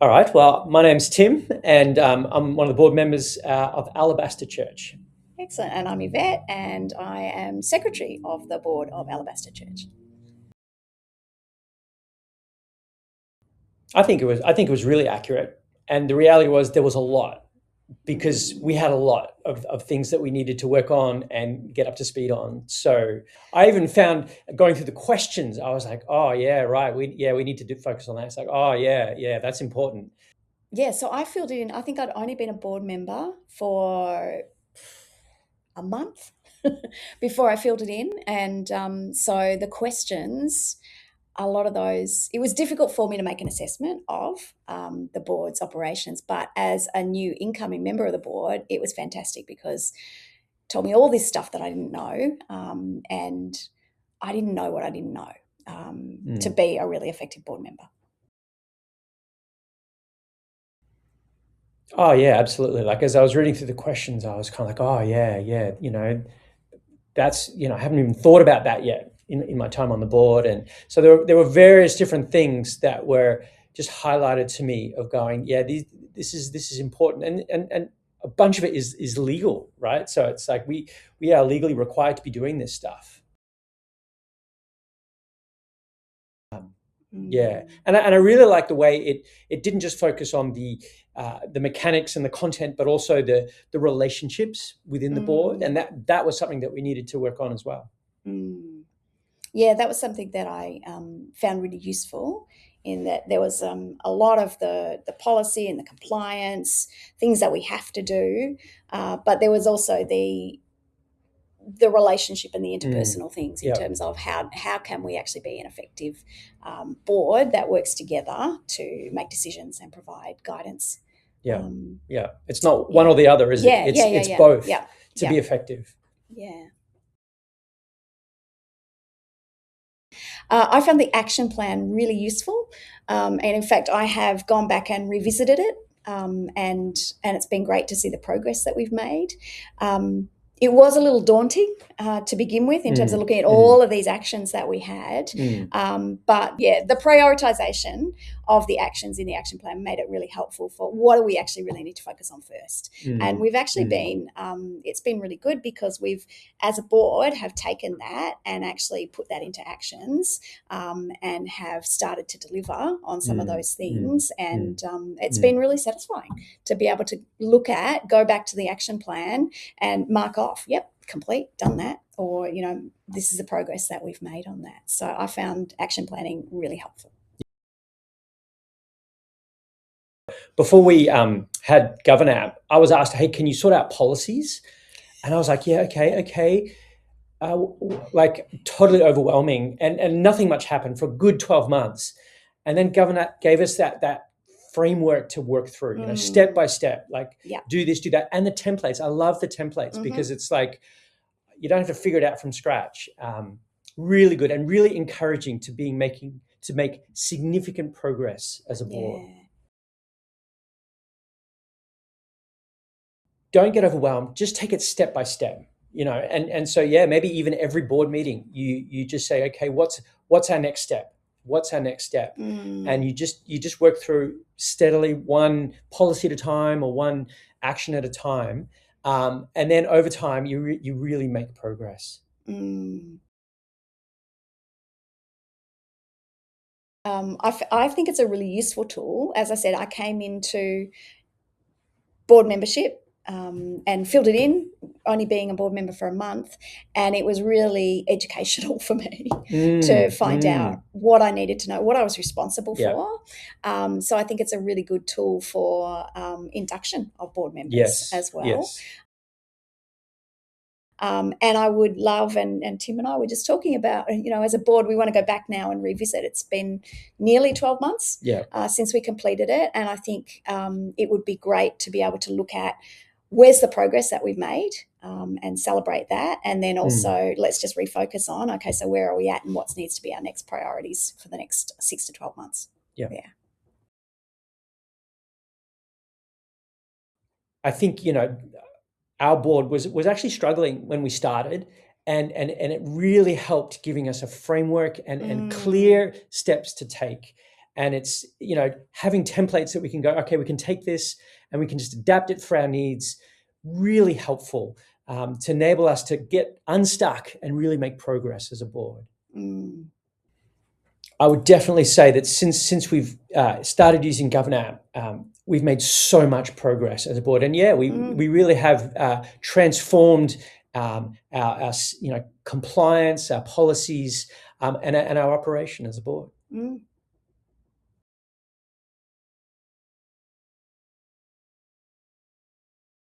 All right. Well, my name's Tim, and I'm one of the board members of Alabaster Church. Excellent. And I'm Yvette, and I am Secretary of the Board of Alabaster Church. I think it was really accurate, and the reality was there was a lot because we had a lot of things that we needed to work on and get up to speed on. So I even found going through the questions, I was like, oh yeah, right. We need to focus on that. It's like, oh yeah, that's important. Yeah, so I filled it in. I think I'd only been a board member for a month before I filled it in. And so the questions, a lot of those, it was difficult for me to make an assessment of the board's operations. But as a new incoming member of the board, it was fantastic because it told me all this stuff that I didn't know. And I didn't know what I didn't know to be a really effective board member. Oh yeah, absolutely. Like as I was reading through the questions, I was kind of like, oh yeah, that's, I haven't even thought about that yet in my time on the board. And so there were various different things that were just highlighted to me of going, yeah, this is important. And a bunch of it is legal, right? So it's like we are legally required to be doing this stuff. Yeah, and I really like the way it didn't just focus on the mechanics and the content, but also the relationships within the board, and that was something that we needed to work on as well. Yeah, that was something that I found really useful, in that there was a lot of the policy and the compliance things that we have to do, but there was also the relationship and the interpersonal things in terms of how can we actually be an effective board that works together to make decisions and provide guidance. Yeah, it's not one or the other, is it? It's both to be effective. Yeah. I found the action plan really useful, and in fact, I have gone back and revisited it, and it's been great to see the progress that we've made. It was a little daunting to begin with in terms of looking at all of these actions that we had. But yeah, the prioritization of the actions in the action plan made it really helpful for what do we actually really need to focus on first. And we've actually been, it's been really good because we've, as a board, have taken that and actually put that into actions, and have started to deliver on some of those things. And it's been really satisfying to be able to go back to the action plan and mark off, yep, complete, done that, or this is the progress that we've made on that. So I found action planning really helpful. Before we had GovernApp, I was asked, hey, can you sort out policies? And I was like, yeah, okay. Like totally overwhelming, and nothing much happened for a good 12 months. And then GovernApp gave us that framework to work through, step by step, like do this, do that. And the templates, I love the templates because it's like, you don't have to figure it out from scratch. Really good and really encouraging to make significant progress as a board. Yeah. Don't get overwhelmed, just take it step by step, and so, yeah, maybe even every board meeting, you just say, okay, what's our next step? What's our next step? And you just work through steadily, one policy at a time or one action at a time. And then over time, you really make progress. I think it's a really useful tool. As I said, I came into board membership and filled it in, only being a board member for a month, and it was really educational for me to find out what I needed to know, what I was responsible for. So I think it's a really good tool for induction of board members as well. Yes. And I would love, and Tim and I were just talking about, as a board, we want to go back now and revisit. It's been nearly 12 months since we completed it. And I think it would be great to be able to look at where's the progress that we've made, and celebrate that. And then also let's just refocus on, okay, so where are we at and what needs to be our next priorities for the next 6 to 12 months. Yeah. I think, our board was actually struggling when we started, and it really helped giving us a framework and clear steps to take. And it's, having templates that we can go, okay, we can take this and we can just adapt it for our needs, really helpful to enable us to get unstuck and really make progress as a board. I would definitely say that since we've started using GovernApp, we've made so much progress as a board. And yeah, we really have transformed our compliance, our policies, and our operation as a board.